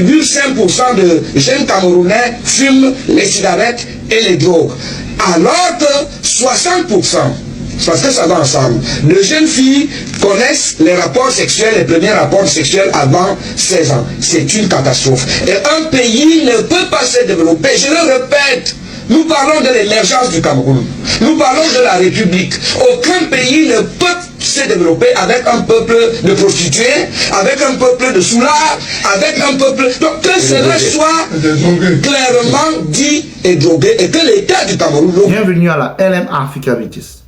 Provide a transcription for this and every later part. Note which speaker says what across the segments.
Speaker 1: 1,5% de jeunes Camerounais fument les cigarettes et les drogues. Alors que 60%, parce que ça va ensemble, de jeunes filles connaissent les rapports sexuels, les premiers rapports sexuels avant 16 ans. C'est une catastrophe. Et un pays ne peut pas se développer. Je le répète, nous parlons de l'émergence du Cameroun. Nous parlons de la République. Aucun pays ne peut se développer avec un peuple de prostituées, avec un peuple de soulards, avec un peuple... Donc que cela soit clairement dit et drogué, et que l'État du Cameroun...
Speaker 2: Bienvenue à la LM Africa Vitis.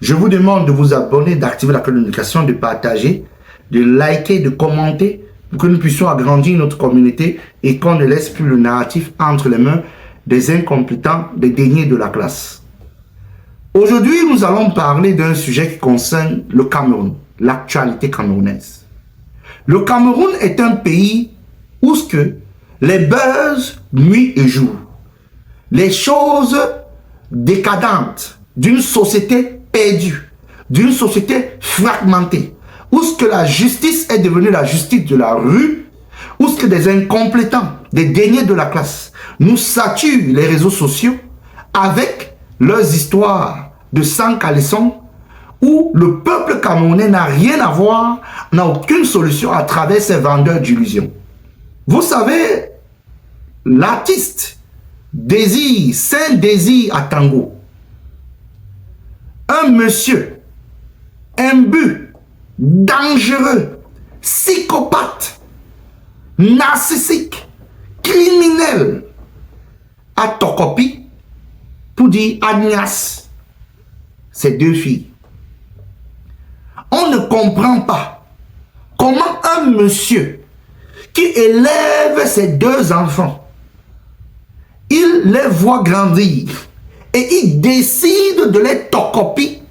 Speaker 2: Je vous demande de vous abonner, d'activer la cloche de notification, de partager, de liker, de commenter, pour que nous puissions agrandir notre communauté et qu'on ne laisse plus le narratif entre les mains des incompétents, des déniés de la classe. Aujourd'hui, nous allons parler d'un sujet qui concerne le Cameroun, l'actualité camerounaise. Le Cameroun est un pays où les buzz nuit et jour, les choses décadentes d'une société perdue, d'une société fragmentée, où la justice est devenue la justice de la rue, où des incompétents, des déniés de la classe nous saturent les réseaux sociaux avec leurs histoires de sang caleçon, où le peuple camerounais n'a rien à voir, n'a aucune solution à travers ces vendeurs d'illusions. Vous savez, l'artiste Désir, Saint-Désir à Tango, un monsieur imbu, dangereux, psychopathe, narcissique, criminel, à Tokopi pour dire Agnès, ces deux filles. On ne comprend pas comment un monsieur qui élève ses deux enfants, il les voit grandir et il décide de les Tokopi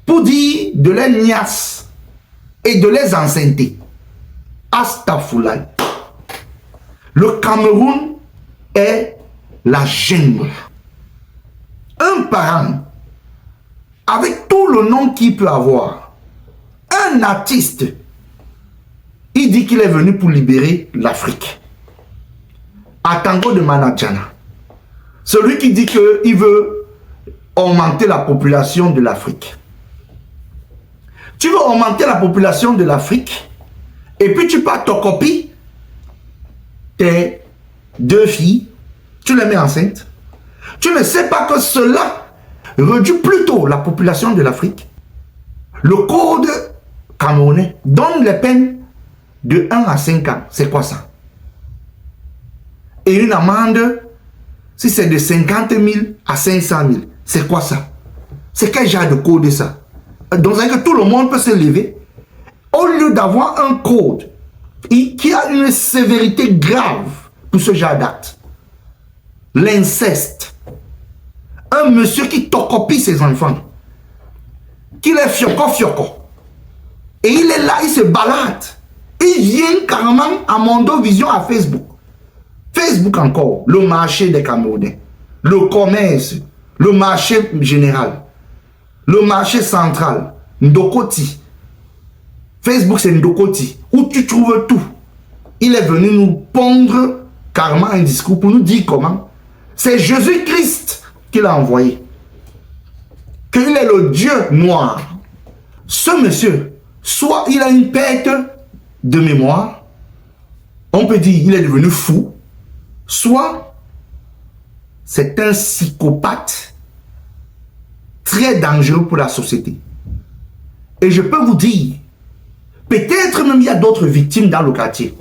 Speaker 2: pour dire de les nias et de les enceinter. Astafoulay. Le Cameroun est la jungle. Un parent, avec tout le nom qu'il peut avoir, un artiste, il dit qu'il est venu pour libérer l'Afrique. Atango de Manadjana, celui qui dit qu'il veut augmenter la population de l'Afrique. Tu veux augmenter la population de l'Afrique et puis tu pars Tokopi, tes deux filles, tu les mets enceintes. Tu ne sais pas que cela réduit plutôt la population de l'Afrique. Le code camerounais donne les peines de 1 à 5 ans. C'est quoi ça? Et une amende, si c'est de 50 000 à 500 000, c'est quoi ça? C'est quel genre de code ça? Donc, c'est que tout le monde peut se lever. Au lieu d'avoir un code qui a une sévérité grave pour ce genre d'acte. L'inceste. Un monsieur qui tocopie ses enfants. Qui les fioko. Et il est là, il se balade. Il vient carrément à Mondo Vision à Facebook. Facebook encore, le marché des Camerounais. Le commerce, le marché général. Le marché central. Ndokoti. Facebook c'est Ndokoti. Où tu trouves tout. Il est venu nous pondre carrément un discours pour nous dire comment. C'est Jésus-Christ qui l'a envoyé. Qu'il est le Dieu noir. Ce monsieur, soit il a une perte de mémoire, on peut dire il est devenu fou, soit c'est un psychopathe très dangereux pour la société. Et je peux vous dire, peut-être même il y a d'autres victimes dans le quartier.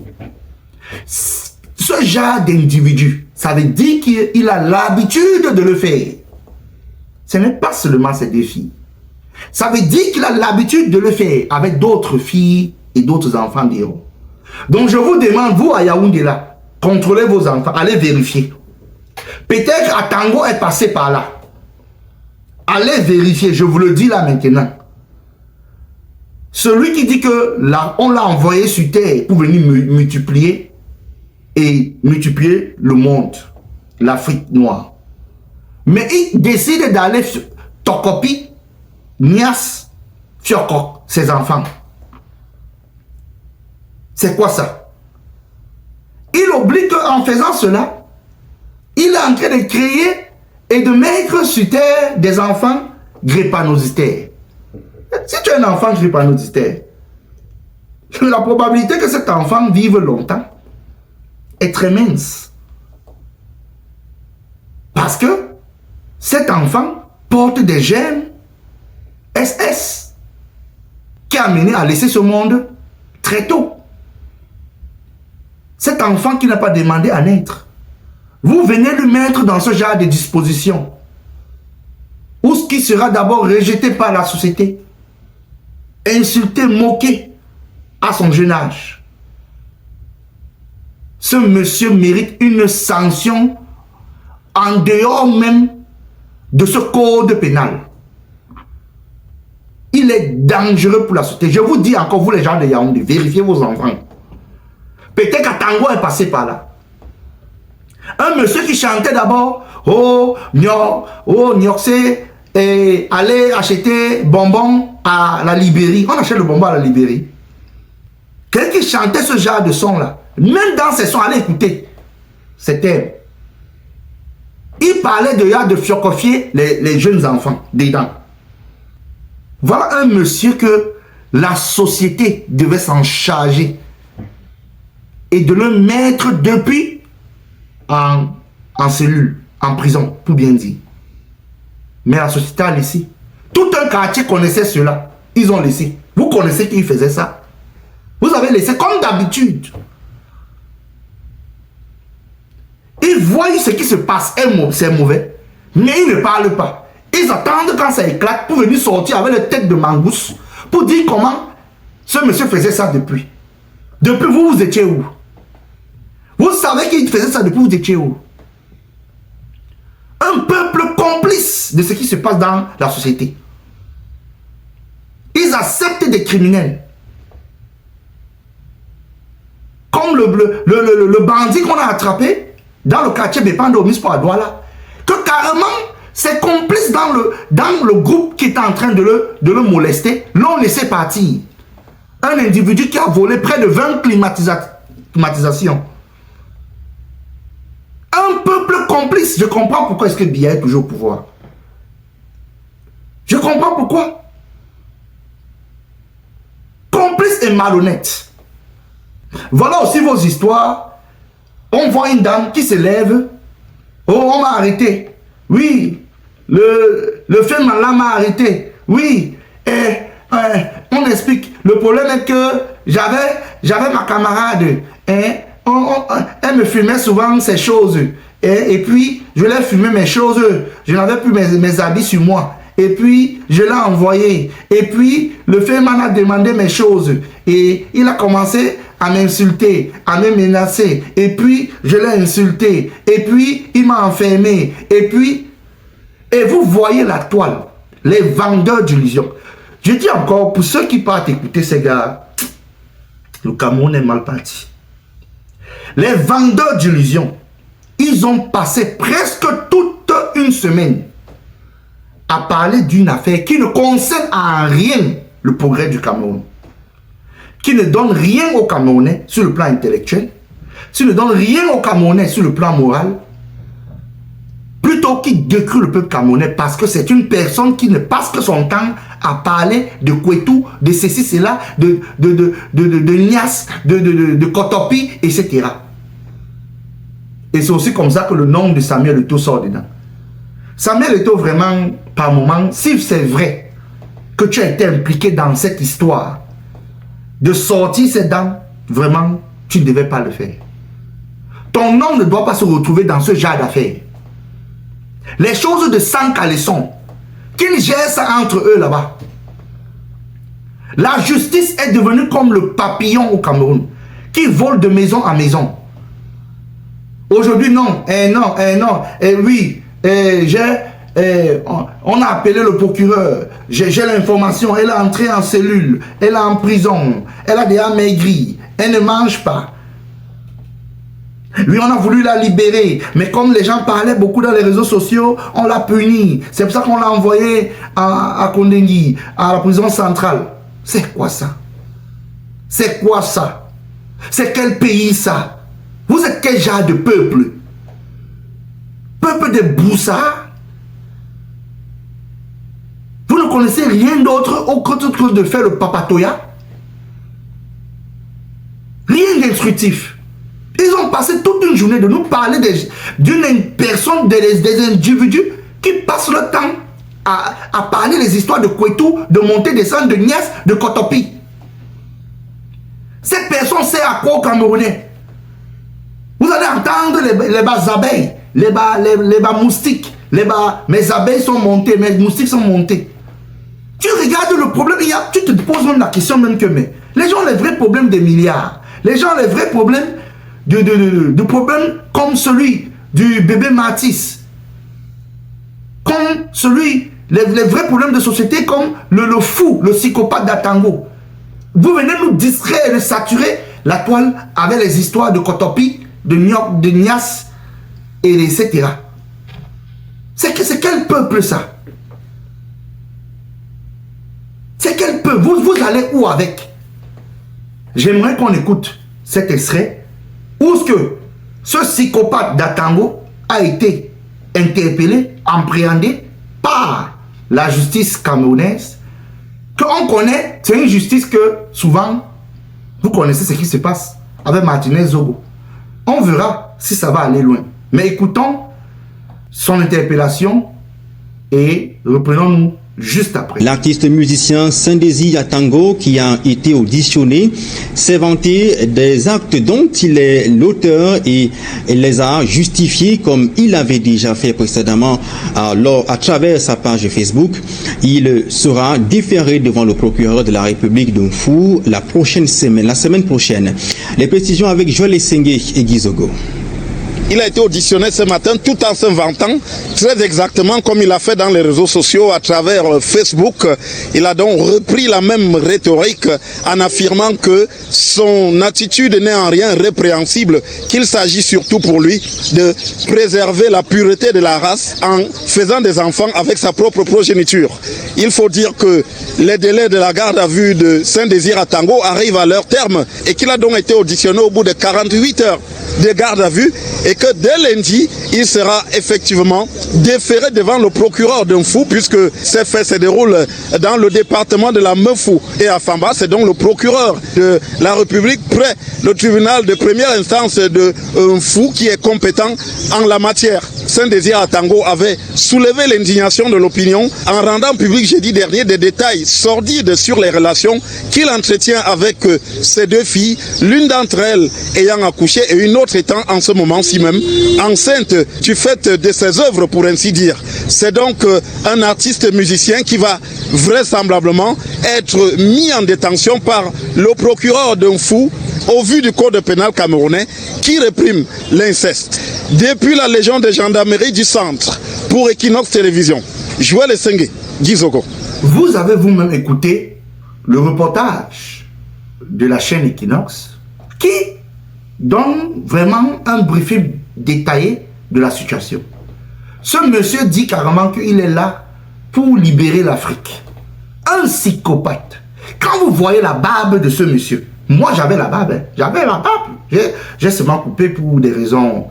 Speaker 2: Ce genre d'individu, ça veut dire qu'il a l'habitude de le faire. Ce n'est pas seulement ces deux filles. Ça veut dire qu'il a l'habitude de le faire avec d'autres filles et d'autres enfants d'héros. Donc je vous demande, vous à Yaoundé là, contrôlez vos enfants, allez vérifier. Peut-être Atango est passé par là. Allez vérifier, je vous le dis là maintenant. Celui qui dit que là, on l'a envoyé sur terre pour venir multiplier le monde, l'Afrique noire. Mais il décide d'aller Tokopi, Nias, Fiokok, ses enfants. C'est quoi ça? Il en faisant cela, il est en train de créer et de mettre sur terre des enfants drépanocytaires. Si tu es un enfant drépanocytaire, la probabilité que cet enfant vive longtemps est très mince. Parce que cet enfant porte des gènes SS qui a amené à laisser ce monde très tôt. Cet enfant qui n'a pas demandé à naître, vous venez le mettre dans ce genre de disposition où ce qui sera d'abord rejeté par la société, insulté, moqué à son jeune âge. Ce monsieur mérite une sanction en dehors même de ce code pénal. Il est dangereux pour la société. Je vous dis encore, vous les gens de Yaoundé, vérifiez vos enfants. Peut-être qu'Atango est passé par là. Un monsieur qui chantait d'abord, oh, Nyorse, et allez acheter bonbons à la Libérie. On achète le bonbon à la Libérie. Quelqu'un qui chantait ce genre de son-là, même dans ces sons, allez écouter. C'était. Il parlait de fiocofier les jeunes enfants dedans. Voilà un monsieur que la société devait s'en charger et de le mettre depuis en cellule, en prison, pour bien dire. Mais la société a laissé. Tout un quartier connaissait cela. Ils ont laissé. Vous connaissez qui faisait ça. Vous avez laissé comme d'habitude. Ils voient ce qui se passe, c'est mauvais, mais ils ne parlent pas. Ils attendent quand ça éclate pour venir sortir avec la tête de mangousse pour dire comment ce monsieur faisait ça depuis. Depuis vous, vous étiez où? Vous savez qu'il faisait ça depuis vous étiez où? Un peuple complice de ce qui se passe dans la société. Ils acceptent des criminels. Comme le bandit qu'on a attrapé dans le quartier Bépando Mispo à Douala, que carrément ses complices dans le groupe qui était en train de le molester l'ont laissé partir. Un individu qui a volé près de 20 climatisations. Un peuple complice. Je comprends pourquoi est-ce que Biya est toujours au pouvoir. Je comprends pourquoi. Complice et malhonnête. Voilà aussi vos histoires. On voit une dame qui se lève. Oh, on m'a arrêté. Oui. Le film là m'a arrêté. Oui. On explique. Le problème est que j'avais ma camarade. Elle me filmait souvent ces choses. Et puis, je l'ai filmé mes choses. Je n'avais plus mes habits sur moi. Et puis, je l'ai envoyé. Et puis, le film m'en a demandé mes choses. Et il a commencé à m'insulter, à me menacer. Et puis, je l'ai insulté. Et puis, il m'a enfermé. Et puis, et vous voyez la toile. Les vendeurs d'illusions. Je dis encore, pour ceux qui partent écouter ces gars, le Cameroun est mal parti. Les vendeurs d'illusions, ils ont passé presque toute une semaine à parler d'une affaire qui ne concerne en rien le progrès du Cameroun, qui ne donne rien aux Camerounais sur le plan intellectuel, qui ne donne rien aux Camerounais sur le plan moral, plutôt qu'il détruit le peuple camerounais parce que c'est une personne qui ne passe que son temps à parler de Kouetou, de ceci, cela, de Nias, de Kotopi, etc. Et c'est aussi comme ça que le nom de Samuel Eto'o sort dedans. Samuel Eto'o, vraiment, par moment, si c'est vrai que tu as été impliqué dans cette histoire, de sortir ces dents, vraiment, tu ne devais pas le faire. Ton nom ne doit pas se retrouver dans ce genre d'affaires. Les choses de sang caleçon, qu'ils gèrent ça entre eux là-bas. La justice est devenue comme le papillon au Cameroun, qui vole de maison en maison. Aujourd'hui, non, oui, on a appelé le procureur, j'ai l'information, elle est entrée en cellule, elle est en prison, elle a déjà maigri, elle ne mange pas. Lui, on a voulu la libérer, mais comme les gens parlaient beaucoup dans les réseaux sociaux, on l'a puni. C'est pour ça qu'on l'a envoyé à Kondengui, à la prison centrale. C'est quoi ça? C'est quoi ça? C'est quel pays ça? Vous êtes êtes quel genre de peuple? Peuple de broussards? Vous ne connaissez rien d'autre que de faire le papatoya? Rien d'instructif. Ils ont passé toute une journée de nous parler d'une personne, des individus qui passent le temps à parler les histoires de Kouetou, de montée, descendre, de Niasse, de Kotopi. Cette personne sait à quoi au Camerounais. Vous allez entendre les bas abeilles, les bas moustiques, mes abeilles sont montées, mes moustiques sont montés. Tu regardes le problème, tu te poses même la question même que les gens ont les vrais problèmes des milliards. Les gens ont les vrais problèmes de problèmes comme celui du bébé Matisse. Comme celui, les vrais problèmes de société comme le fou, le psychopathe d'Atango. Vous venez nous distraire et nous saturer la toile avec les histoires de Kotopi, de Nias, et etc. C'est quel peuple ça? C'est quel peuple? Vous allez où avec? J'aimerais qu'on écoute cet extrait où est-ce que ce psychopathe d'Atango a été interpellé, appréhendé par la justice camerounaise, qu'on connaît, c'est une justice que souvent, vous connaissez ce qui se passe avec Martinez Zogo. On verra si ça va aller loin. Mais écoutons son interpellation et reprenons-nous juste après.
Speaker 3: L'artiste musicien Saint-Désir Atango, qui a été auditionné, s'est vanté des actes dont il est l'auteur et les a justifiés comme il avait déjà fait précédemment à travers sa page Facebook. Il sera déféré devant le procureur de la République de Mfou la semaine prochaine. Les précisions avec Joël Essengue et Gizogo.
Speaker 4: Il a été auditionné ce matin tout en se vantant, très exactement comme il a fait dans les réseaux sociaux à travers Facebook. Il a donc repris la même rhétorique en affirmant que son attitude n'est en rien répréhensible, qu'il s'agit surtout pour lui de préserver la pureté de la race en faisant des enfants avec sa propre progéniture. Il faut dire que les délais de la garde à vue de Saint-Désir Atango arrivent à leur terme et qu'il a donc été auditionné au bout de 48 heures de garde à vue et que dès lundi, il sera effectivement déféré devant le procureur de Mfou puisque ces faits se déroulent dans le département de la Mefou et à Famba. C'est donc le procureur de la République près le tribunal de première instance de Mfou qui est compétent en la matière. Saint-Désir Atango avait soulevé l'indignation de l'opinion en rendant public jeudi dernier des détails sordides sur les relations qu'il entretient avec ses deux filles, l'une d'entre elles ayant accouché et une autre étant en ce moment-ci même enceinte du fait de ses œuvres, pour ainsi dire. C'est donc un artiste musicien qui va vraisemblablement être mis en détention par le procureur d'un fou au vu du code pénal camerounais qui réprime l'inceste. Depuis la Légion de gendarmerie du centre, pour Equinox Télévision, Joël Essengue, Gizogo.
Speaker 2: Vous avez vous-même écouté le reportage de la chaîne Equinox qui donne vraiment un briefing détaillé de la situation. Ce monsieur dit carrément qu'il est là pour libérer l'Afrique. Un psychopathe. Quand vous voyez la barbe de ce monsieur, moi j'avais la barbe, j'avais la barbe. J'ai seulement coupé pour des raisons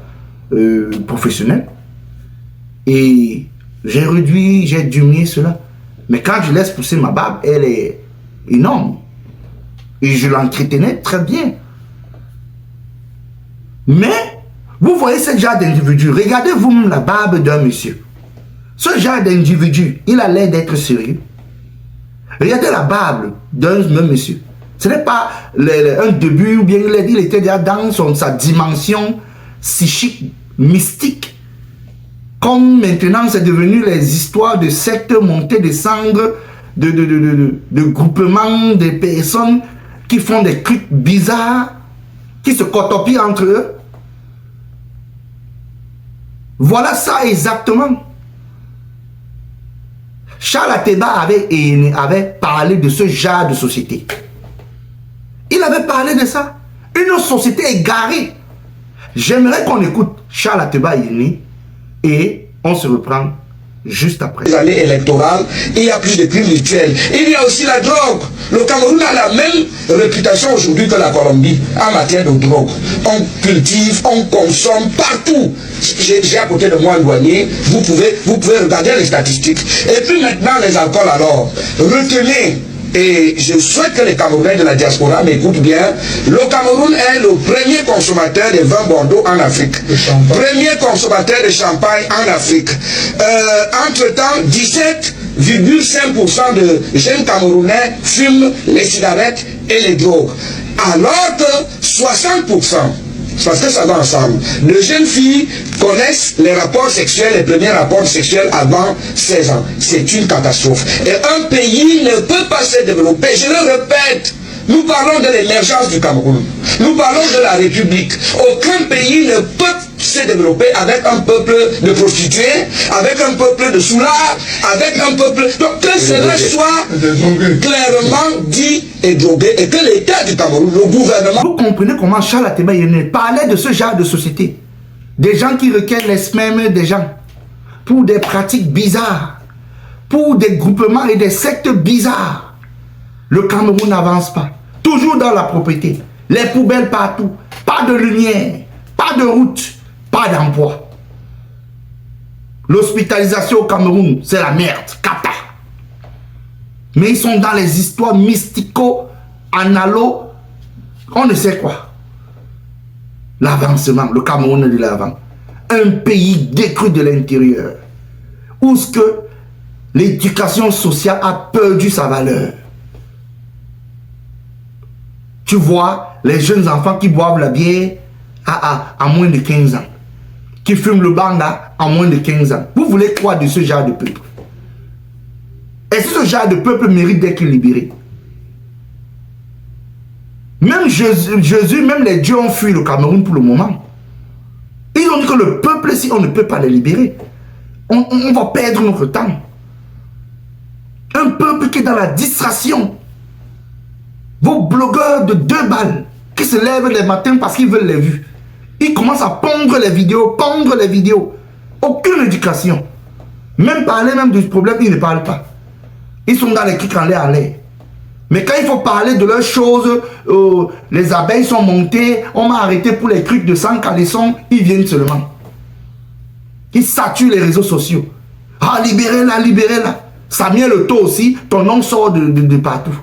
Speaker 2: professionnelles. Et j'ai réduit, j'ai diminué cela. Mais quand je laisse pousser ma barbe, elle est énorme. Et je l'entretenais très bien. Mais, vous voyez ce genre d'individu, regardez vous-même la barbe d'un monsieur. Ce genre d'individu, il a l'air d'être sérieux. Regardez la barbe d'un même monsieur. Ce n'est pas un début ou bien il était déjà dans sa dimension psychique, mystique. Comme maintenant c'est devenu les histoires de sectes montées, descendre, de groupements de personnes qui font des trucs bizarres, qui se cotopient entre eux. Voilà ça exactement. Charles Ateba avait parlé de ce genre de société. Il avait parlé de ça. Une société égarée. J'aimerais qu'on écoute Charles Ateba et on se reprend juste après.
Speaker 1: Les années électorales, il y a plus de crimes rituels. Il y a aussi la drogue. Le Cameroun a la même réputation aujourd'hui que la Colombie en matière de drogue. On cultive, on consomme partout. J'ai à côté de moi un douanier. Vous pouvez regarder les statistiques. Et puis maintenant, les alcools alors. Retenez. Et je souhaite que les Camerounais de la diaspora m'écoutent bien. Le Cameroun est le premier consommateur de vin Bordeaux en Afrique. Premier consommateur de champagne en Afrique. Entre-temps, 17,5% de jeunes Camerounais fument les cigarettes et les drogues. Alors que 60%, parce que ça va ensemble, de jeunes filles connaissent les rapports sexuels, les premiers rapports sexuels avant 16 ans. C'est une catastrophe. Et un pays ne peut pas se développer. Je le répète, nous parlons de l'émergence du Cameroun. Nous parlons de la République. Aucun pays ne peut se développer avec un peuple de prostituées, avec un peuple de soulards, avec un peuple... Donc que cela soit clairement dit et drogué, et que l'État du Cameroun, le gouvernement...
Speaker 2: Vous comprenez comment Charles Ateba Yene parlait de ce genre de société. Des gens qui requièrent les spermes des gens pour des pratiques bizarres, pour des groupements et des sectes bizarres. Le Cameroun n'avance pas. Toujours dans la propriété. Les poubelles partout. Pas de lumière. Pas de route. Pas d'emploi. L'hospitalisation au Cameroun, c'est la merde. Cata. Mais ils sont dans les histoires mystico-analo. On ne sait quoi. L'avancement, le Cameroun est de l'avant. Un pays détruit de l'intérieur. Où est-ce que l'éducation sociale a perdu sa valeur. Tu vois les jeunes enfants qui boivent la bière à moins de 15 ans. Qui fument le banga à moins de 15 ans. Vous voulez quoi de ce genre de peuple? Est-ce que ce genre de peuple mérite d'être libéré? Même Jésus, même les dieux ont fui le Cameroun pour le moment. Ils ont dit que le peuple, si on ne peut pas les libérer, on va perdre notre temps. Un peuple qui est dans la distraction. Vos blogueurs de 2 balles qui se lèvent les matins parce qu'ils veulent les vues. Ils commencent à pondre les vidéos, Aucune éducation. Même parler même du problème, ils ne parlent pas. Ils sont dans les clics en l'air. Mais quand il faut parler de leurs choses, les abeilles sont montées, on m'a arrêté pour les trucs de sang calisson, ils viennent seulement. Ils saturent les réseaux sociaux. Ah, libérez-la. Samuel Eto'o aussi, ton nom sort de partout.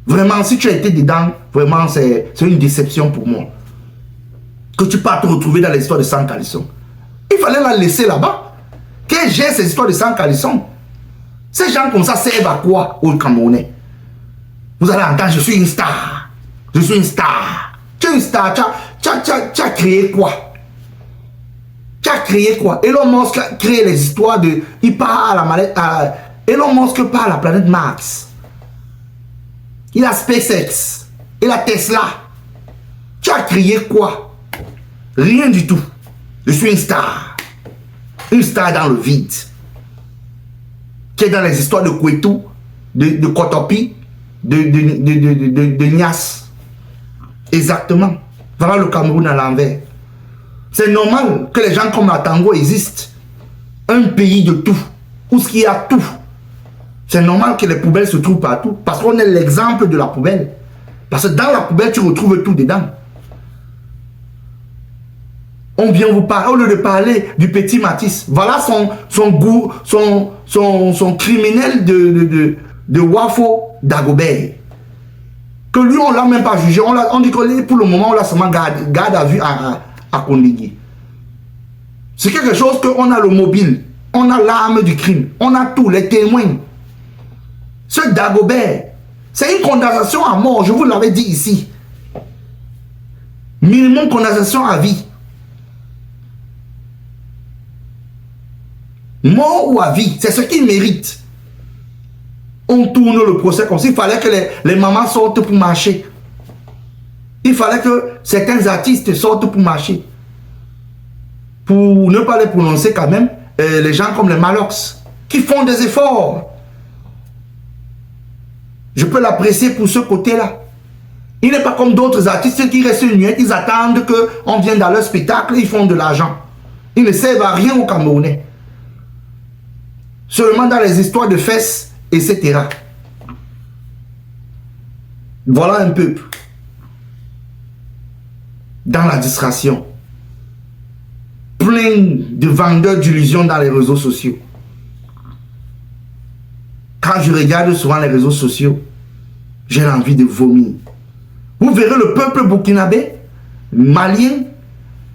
Speaker 2: Vraiment, si tu as été dedans, vraiment, c'est une déception pour moi. Que tu peux te retrouver dans l'histoire de sang calisson. Il fallait la laisser là-bas. Qu'elle gère ces histoires de sang calisson. Ces gens comme ça servent à quoi aux Camerounais? Vous allez entendre, je suis une star. Tu es une star. Tu as créé quoi? Tu as créé quoi? Elon Musk a créé les histoires de... Il part à la mallette... Elon Musk part à la planète Mars. Il a SpaceX. Il a Tesla. Tu as créé quoi? Rien du tout. Je suis une star. Une star dans le vide. Qui est dans les histoires de Kwetu, de Kotopi, de Nias. Exactement. Voilà le Cameroun à l'envers. C'est normal que les gens comme la Tango existent. Un pays de tout. Où il y a tout. C'est normal que les poubelles se trouvent partout. Parce qu'on est l'exemple de la poubelle. Parce que dans la poubelle, tu retrouves tout dedans. On vient vous parler, au lieu de parler du petit Matisse. Voilà son criminel de Wafo Dagobert. Que lui, on ne l'a même pas jugé. On dit que pour le moment, on l'a seulement garde à vue à Kondigi. C'est quelque chose qu'on a le mobile. On a l'arme du crime. On a tous les témoins. Ce Dagobert, c'est une condamnation à mort. Je vous l'avais dit ici. Minimum condamnation à vie. Mort ou à vie, c'est ce qu'il mérite. On tourne le procès comme ça. Il fallait que les mamans sortent pour marcher. Il fallait que certains artistes sortent pour marcher. Pour ne pas les prononcer quand même, les gens comme les Malox, qui font des efforts. Je peux l'apprécier pour ce côté-là. Il n'est pas comme d'autres artistes qui restent une nuit, ils attendent qu'on vienne dans leur spectacle, ils font de l'argent. Ils ne servent à rien aux Camerounais. seulement dans les histoires de fesses, etc. Voilà un peuple dans la distraction, plein de vendeurs d'illusions dans les réseaux sociaux. Quand je regarde souvent les réseaux sociaux, j'ai envie de vomir. Vous verrez le peuple burkinabé, malien,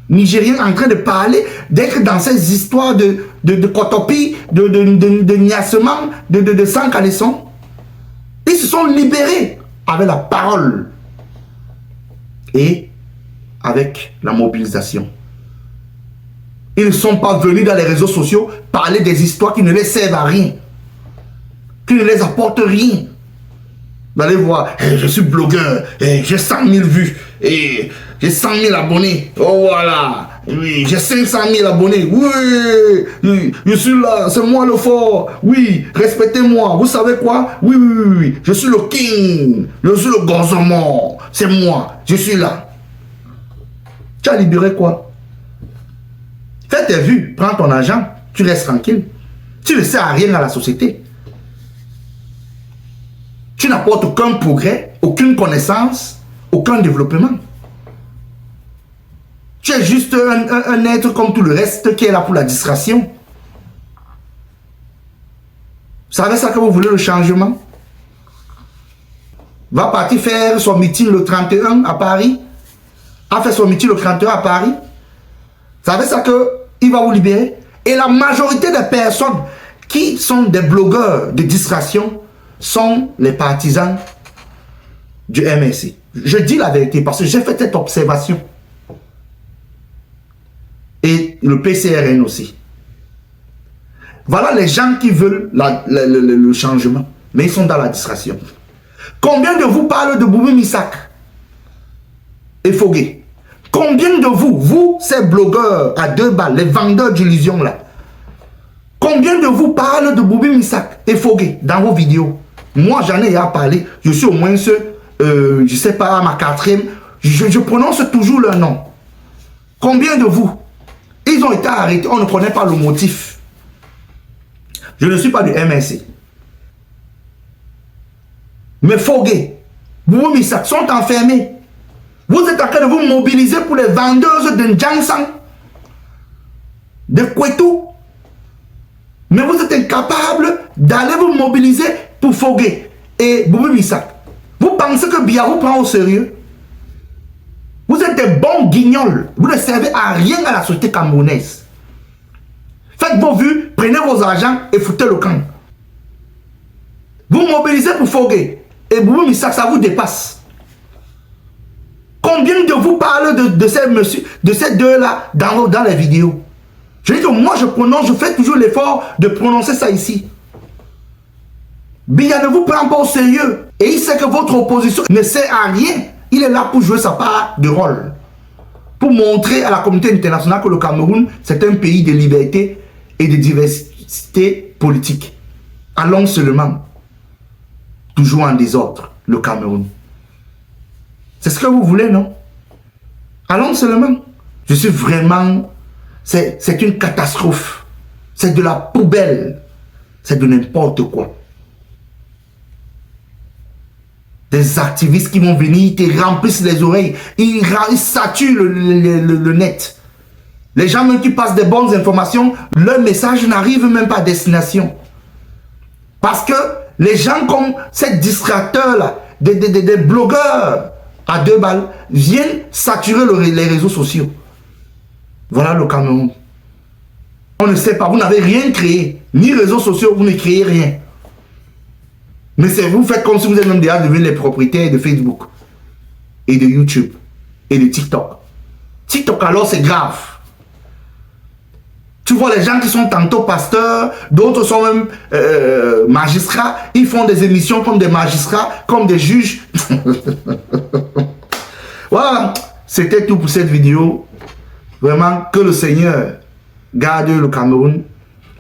Speaker 2: nigérien en train de parler, d'être dans ces histoires de kotopie, de niassement, de sang caleçon. Ils se sont libérés avec la parole et avec la mobilisation. Ils ne sont pas venus dans les réseaux sociaux parler des histoires qui ne les servent à rien, qui ne les apportent rien. Vous allez voir, je suis blogueur, j'ai 100 000 vues, et j'ai 100 000 abonnés, oh voilà, oui, j'ai 500 000 abonnés, oui, je suis là, c'est moi le fort, oui, respectez-moi, vous savez quoi, oui, je suis le king, je suis le gouvernement, c'est moi, je suis là. Tu as libéré quoi? Fais tes vues, prends ton argent, tu restes tranquille, tu ne sers à rien à la société. Tu n'apportes aucun progrès, aucune connaissance, aucun développement. Tu es juste un être comme tout le reste qui est là pour la distraction. Vous savez ça que vous voulez, le changement? Va partir faire son meeting le 31 à Paris. A fait son meeting le 31 à Paris. Vous savez ça qu'il va vous libérer? Et la majorité des personnes qui sont des blogueurs de distraction sont les partisans du MRC. Je dis la vérité parce que j'ai fait cette observation. Et le PCRN aussi. Voilà les gens qui veulent le changement, mais ils sont dans la distraction. Combien de vous parlent de Boubou Missak et Fogué? Combien de vous, ces blogueurs à 2 balles, les vendeurs d'illusions là, combien de vous parlent de Boubou Missak et Fogué dans vos vidéos? Moi, j'en ai à parler. Je suis au moins je sais pas, à ma 4e. Je prononce toujours leur nom. Combien de vous? Ils ont été arrêtés. On ne connaît pas le motif. Je ne suis pas du MRC. Mais Fogué, Boubou Missak sont enfermés. Vous êtes en train de vous mobiliser pour les vendeuses de Ndjansang, de Kwetu. Mais vous êtes incapable d'aller vous mobiliser pour Fogué et Boubou Missak. Vous pensez que Bia vous prend au sérieux? Vous êtes des bons guignols. Vous ne servez à rien à la société camerounaise. Faites vos vues, prenez vos argents et foutez le camp. Vous mobilisez pour Fogué et Boubou Missak, ça vous dépasse. Combien de vous parlent de ces deux-là dans les vidéos? Je dis que moi je fais toujours l'effort de prononcer ça ici. Bia ne vous prend pas au sérieux. Et il sait que votre opposition ne sert à rien. Il est là pour jouer sa part de rôle. Pour montrer à la communauté internationale que le Cameroun, c'est un pays de liberté et de diversité politique. Allons seulement. Toujours en désordre, le Cameroun. C'est ce que vous voulez, non? Allons seulement. Je suis vraiment... C'est une catastrophe. C'est de la poubelle. C'est de n'importe quoi. Des activistes qui vont venir, ils te remplissent les oreilles. Ils saturent le net. Les gens même qui passent des bonnes informations, leur message n'arrive même pas à destination. Parce que les gens comme ces distracteurs-là, des blogueurs à 2 balles, viennent saturer les réseaux sociaux. Voilà le Cameroun. On ne sait pas, vous n'avez rien créé. Ni réseaux sociaux, vous ne créez rien. Mais c'est vous faites comme si vous êtes même déjà devenus les propriétaires de Facebook et de YouTube et de TikTok. TikTok alors c'est grave. Tu vois les gens qui sont tantôt pasteurs, d'autres sont même magistrats, ils font des émissions comme des magistrats, comme des juges. Voilà, c'était tout pour cette vidéo. Vraiment que le Seigneur garde le Cameroun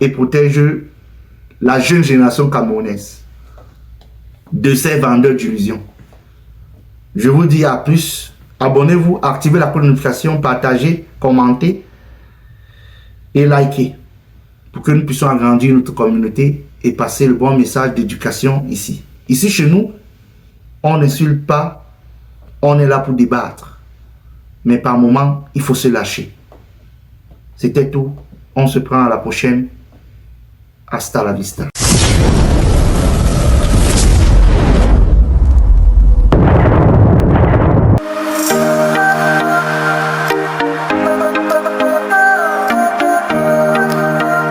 Speaker 2: et protège la jeune génération camerounaise de ces vendeurs d'illusions. Je vous dis à plus. Abonnez-vous, activez la notification, partagez, commentez et likez. pour que nous puissions agrandir notre communauté et passer le bon message d'éducation ici. Ici, chez nous, on n'insulte pas, on est là pour débattre. Mais par moments, il faut se lâcher. C'était tout. On se prend à la prochaine. Hasta la vista.